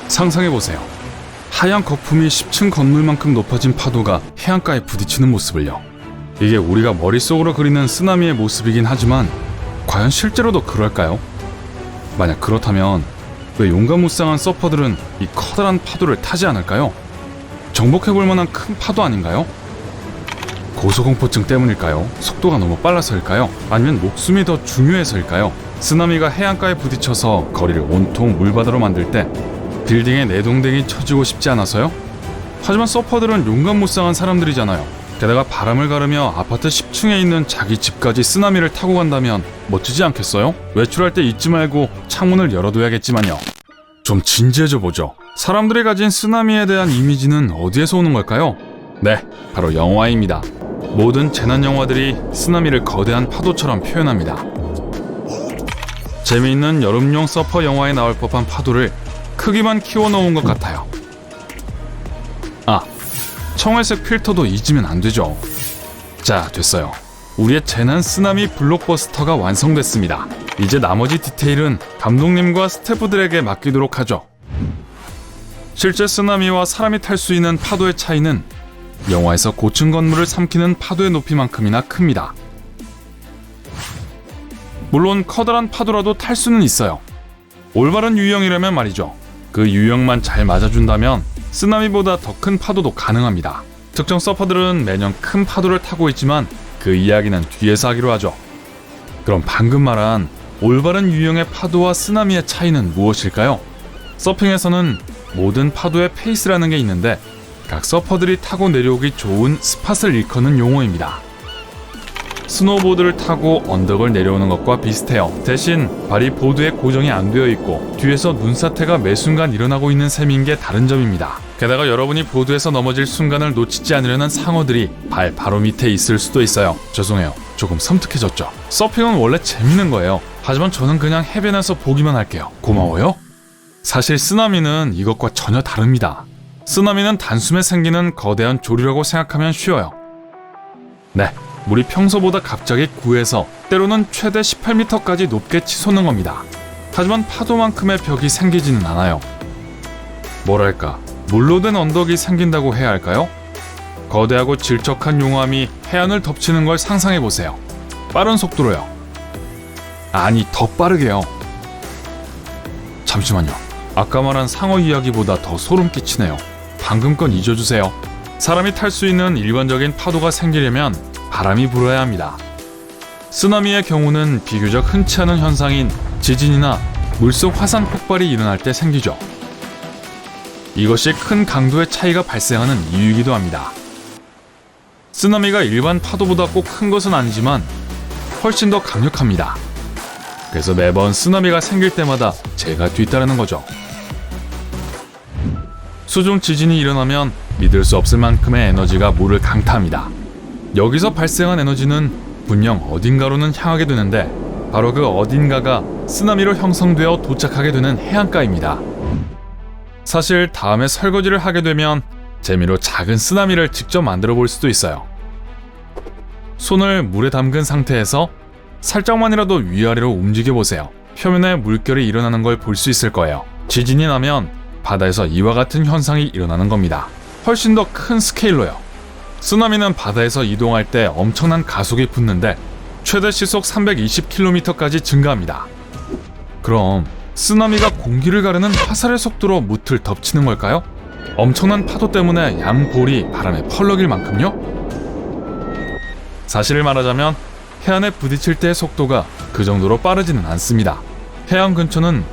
상상해보세요. 하얀 거품이 10층 건물만큼 높아진 파도가 해안가에 부딪히는 모습을요. 이게 우리가 머릿속으로 그리는 쓰나미의 모습이긴 하지만 과연 실제로도 그럴까요? 만약 그렇다면 왜 용감무쌍한 서퍼들은 이 커다란 파도를 타지 않을까요? 정복해볼 만한 큰 파도 아닌가요? 고소공포증 때문일까요? 속도가 너무 빨라서일까요? 아니면 목숨이 더 중요해서일까요? 쓰나미가 해안가에 부딪혀서 거리를 온통 물바다로 만들 때 빌딩에 내동댕이 쳐지고 싶지 않아서요? 하지만 서퍼들은 용감무쌍한 사람들이잖아요. 게다가 바람을 가르며 아파트 10층에 있는 자기 집까지 쓰나미를 타고 간다면 멋지지 않겠어요? 외출할 때 잊지 말고 창문을 열어둬야겠지만요. 좀 진지해져 보죠. 사람들이 가진 쓰나미에 대한 이미지는 어디에서 오는 걸까요? 네, 바로 영화입니다. 모든 재난 영화들이 쓰나미를 거대한 파도처럼 표현합니다. 재미있는 여름용 서퍼 영화에 나올 법한 파도를 크기만 키워놓은 것 같아요. 아, 청회색 필터도 잊으면 안 되죠. 자, 됐어요. 우리의 재난 쓰나미 블록버스터가 완성됐습니다. 이제 나머지 디테일은 감독님과 스태프들에게 맡기도록 하죠. 실제 쓰나미와 사람이 탈 수 있는 파도의 차이는 영화에서 고층 건물을 삼키는 파도의 높이만큼이나 큽니다. 물론 커다란 파도라도 탈 수는 있어요. 올바른 유형이라면 말이죠. 그 유형만 잘 맞아준다면 쓰나미보다 더 큰 파도도 가능합니다. 특정 서퍼들은 매년 큰 파도를 타고 있지만 그 이야기는 뒤에서 하기로 하죠. 그럼 방금 말한 올바른 유형의 파도와 쓰나미의 차이는 무엇일까요? 서핑에서는 모든 파도의 페이스라는 게 있는데 각 서퍼들이 타고 내려오기 좋은 스팟을 일컫는 용어입니다. 스노우보드를 타고 언덕을 내려오는 것과 비슷해요. 대신 발이 보드에 고정이 안 되어 있고 뒤에서 눈사태가 매 순간 일어나고 있는 셈인 게 다른 점입니다. 게다가 여러분이 보드에서 넘어질 순간을 놓치지 않으려는 상어들이 발 바로 밑에 있을 수도 있어요. 죄송해요. 조금 섬뜩해졌죠. 서핑은 원래 재밌는 거예요. 하지만 저는 그냥 해변에서 보기만 할게요. 고마워요. 사실 쓰나미는 이것과 전혀 다릅니다. 쓰나미는 단숨에 생기는 거대한 조류라고 생각하면 쉬워요. 네, 물이 평소보다 갑자기 구해서 때로는 최대 18m까지 높게 치솟는 겁니다. 하지만 파도만큼의 벽이 생기지는 않아요. 뭐랄까, 물로 된 언덕이 생긴다고 해야 할까요? 거대하고 질척한 용암이 해안을 덮치는 걸 상상해보세요. 빠른 속도로요. 아니, 더 빠르게요. 잠시만요. 아까 말한 상어 이야기보다 더 소름 끼치네요. 방금 건 잊어주세요. 사람이 탈 수 있는 일반적인 파도가 생기려면 바람이 불어야 합니다. 쓰나미의 경우는 비교적 흔치 않은 현상인 지진이나 물속 화산 폭발이 일어날 때 생기죠. 이것이 큰 강도의 차이가 발생하는 이유이기도 합니다. 쓰나미가 일반 파도보다 꼭 큰 것은 아니지만 훨씬 더 강력합니다. 그래서 매번 쓰나미가 생길 때마다 제가 뒤따르는 거죠. 수중 지진이 일어나면 믿을 수 없을 만큼의 에너지가 물을 강타합니다. 여기서 발생한 에너지는 분명 어딘가로는 향하게 되는데 바로 그 어딘가가 쓰나미로 형성되어 도착하게 되는 해안가입니다. 사실 다음에 설거지를 하게 되면 재미로 작은 쓰나미를 직접 만들어 볼 수도 있어요. 손을 물에 담근 상태에서 살짝만이라도 위아래로 움직여 보세요. 표면에 물결이 일어나는 걸 볼 수 있을 거예요. 지진이 나면 바다에서 이와 같은 현상이 일어나는 겁니다. 훨씬 더 큰 스케일로요. 쓰나미는 바다에서 이동할 때 엄청난 가속이 붙는데 최대 시속 320km까지 증가합니다. 그럼 쓰나미가 공기를 가르는 화살의 속도로 무틀 덮치는 걸까요? 엄청난 파도 때문에 양볼이 바람에 펄럭일 만큼요? 사실을 말하자면 해안에 부딪힐 때의 속도가 그 정도로 빠르지는 않습니다. 해안 근처는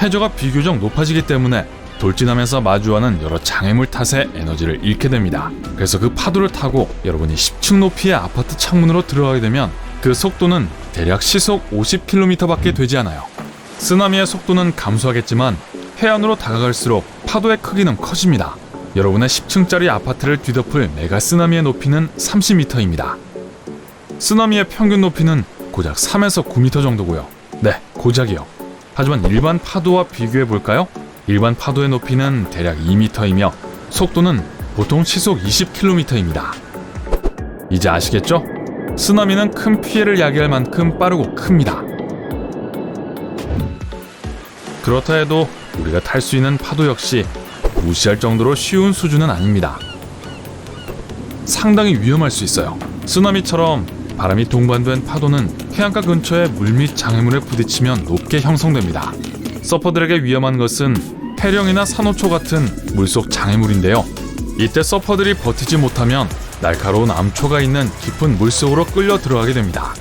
해저가 비교적 높아지기 때문에 돌진하면서 마주하는 여러 장애물 탓에 에너지를 잃게 됩니다. 그래서 그 파도를 타고 여러분이 10층 높이의 아파트 창문으로 들어가게 되면 그 속도는 대략 시속 50km밖에 되지 않아요. 쓰나미의 속도는 감소하겠지만 해안으로 다가갈수록 파도의 크기는 커집니다. 여러분의 10층짜리 아파트를 뒤덮을 메가 쓰나미의 높이는 30m입니다. 쓰나미의 평균 높이는 고작 3에서 9m 정도고요. 네, 고작이요. 하지만 일반 파도와 비교해볼까요? 일반 파도의 높이는 대략 2m이며 속도는 보통 시속 20km입니다. 이제 아시겠죠? 쓰나미는 큰 피해를 야기할 만큼 빠르고 큽니다. 그렇다 해도 우리가 탈 수 있는 파도 역시 무시할 정도로 쉬운 수준은 아닙니다. 상당히 위험할 수 있어요. 쓰나미처럼 바람이 동반된 파도는 해안가 근처의 물 및 장애물에 부딪히면 높게 형성됩니다. 서퍼들에게 위험한 것은 해령이나 산호초 같은 물속 장애물인데요. 이때 서퍼들이 버티지 못하면 날카로운 암초가 있는 깊은 물속으로 끌려 들어가게 됩니다.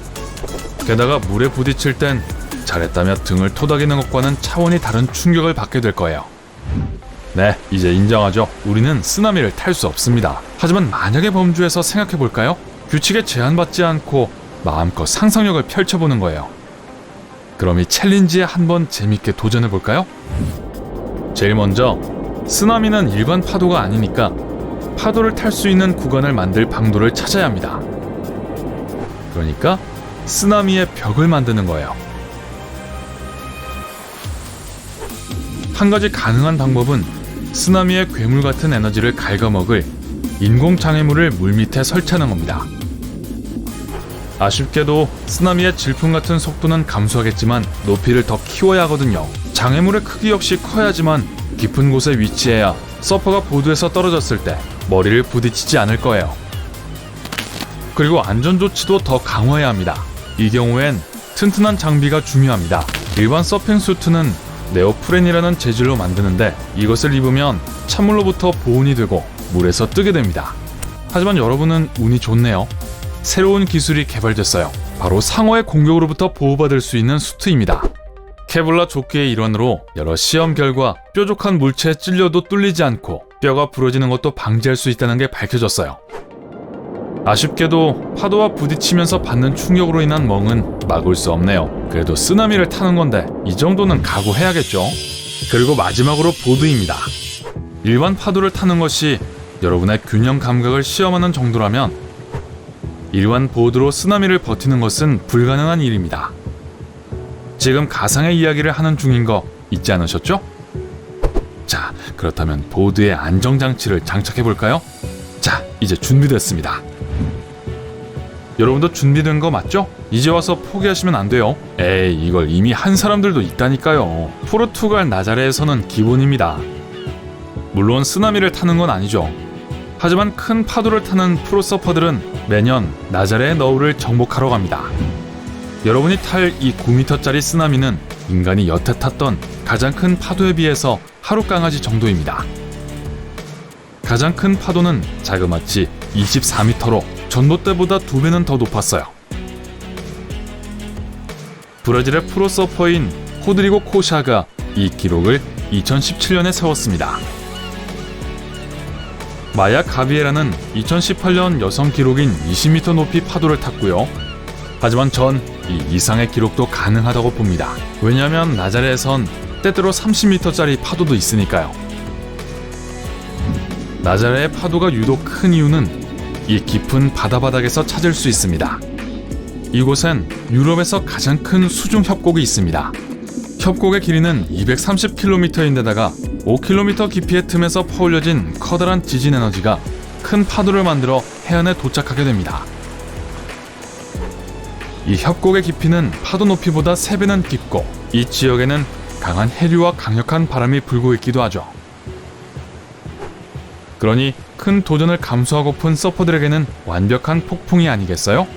게다가 물에 부딪힐 땐 잘했다며 등을 토닥이는 것과는 차원이 다른 충격을 받게 될 거예요. 네, 이제 인정하죠. 우리는 쓰나미를 탈 수 없습니다. 하지만 만약의 범주에서 생각해볼까요? 규칙에 제한받지 않고 마음껏 상상력을 펼쳐보는 거예요. 그럼 이 챌린지에 한번 재밌게 도전해볼까요? 제일 먼저 쓰나미는 일반 파도가 아니니까 파도를 탈 수 있는 구간을 만들 방도를 찾아야 합니다. 그러니까 쓰나미의 벽을 만드는 거예요. 한 가지 가능한 방법은 쓰나미의 괴물 같은 에너지를 갉아먹을 인공장애물을 물 밑에 설치하는 겁니다. 아쉽게도 쓰나미의 질풍 같은 속도는 감소하겠지만 높이를 더 키워야 하거든요. 장애물의 크기 역시 커야지만 깊은 곳에 위치해야 서퍼가 보드에서 떨어졌을 때 머리를 부딪히지 않을 거예요. 그리고 안전조치도 더 강화해야 합니다. 이 경우엔 튼튼한 장비가 중요합니다. 일반 서핑 수트는 네오프렌이라는 재질로 만드는데 이것을 입으면 찬물로부터 보온이 되고 물에서 뜨게 됩니다. 하지만 여러분은 운이 좋네요. 새로운 기술이 개발됐어요. 바로 상어의 공격으로부터 보호받을 수 있는 수트입니다. 케블라 조끼의 일환으로 여러 시험 결과 뾰족한 물체에 찔려도 뚫리지 않고 뼈가 부러지는 것도 방지할 수 있다는 게 밝혀졌어요. 아쉽게도 파도와 부딪히면서 받는 충격으로 인한 멍은 막을 수 없네요. 그래도 쓰나미를 타는 건데 이 정도는 각오해야겠죠. 그리고 마지막으로 보드입니다. 일반 파도를 타는 것이 여러분의 균형 감각을 시험하는 정도라면 일반 보드로 쓰나미를 버티는 것은 불가능한 일입니다. 지금 가상의 이야기를 하는 중인 거 잊지 않으셨죠? 자, 그렇다면 보드에 안정장치를 장착해볼까요? 자, 이제 준비됐습니다. 여러분도 준비된 거 맞죠? 이제 와서 포기하시면 안 돼요. 에이, 이걸 이미 한 사람들도 있다니까요. 포르투갈 나자레에서는 기본입니다. 물론 쓰나미를 타는 건 아니죠. 하지만 큰 파도를 타는 프로서퍼들은 매년 나자레의 너울을 정복하러 갑니다. 여러분이 탈 이 9m짜리 쓰나미는 인간이 여태 탔던 가장 큰 파도에 비해서 하루 강아지 정도입니다. 가장 큰 파도는 자그마치 24m로 전봇대보다 2배는 더 높았어요. 브라질의 프로서퍼인 호드리고 코샤가 이 기록을 2017년에 세웠습니다. 마야 가비에라는 2018년 여성 기록인 20m 높이 파도를 탔고요. 하지만 전 이 이상의 기록도 가능하다고 봅니다. 왜냐하면 나자레에선 때때로 30m짜리 파도도 있으니까요. 나자레의 파도가 유독 큰 이유는 이 깊은 바다바닥에서 찾을 수 있습니다. 이곳엔 유럽에서 가장 큰 수중 협곡이 있습니다. 협곡의 길이는 230km인데다가 5km 깊이의 틈에서 퍼올려진 커다란 지진 에너지가 큰 파도를 만들어 해안에 도착하게 됩니다. 이 협곡의 깊이는 파도 높이보다 3배는 깊고 이 지역에는 강한 해류와 강력한 바람이 불고 있기도 하죠. 그러니 큰 도전을 감수하고픈 서퍼들에게는 완벽한 폭풍이 아니겠어요?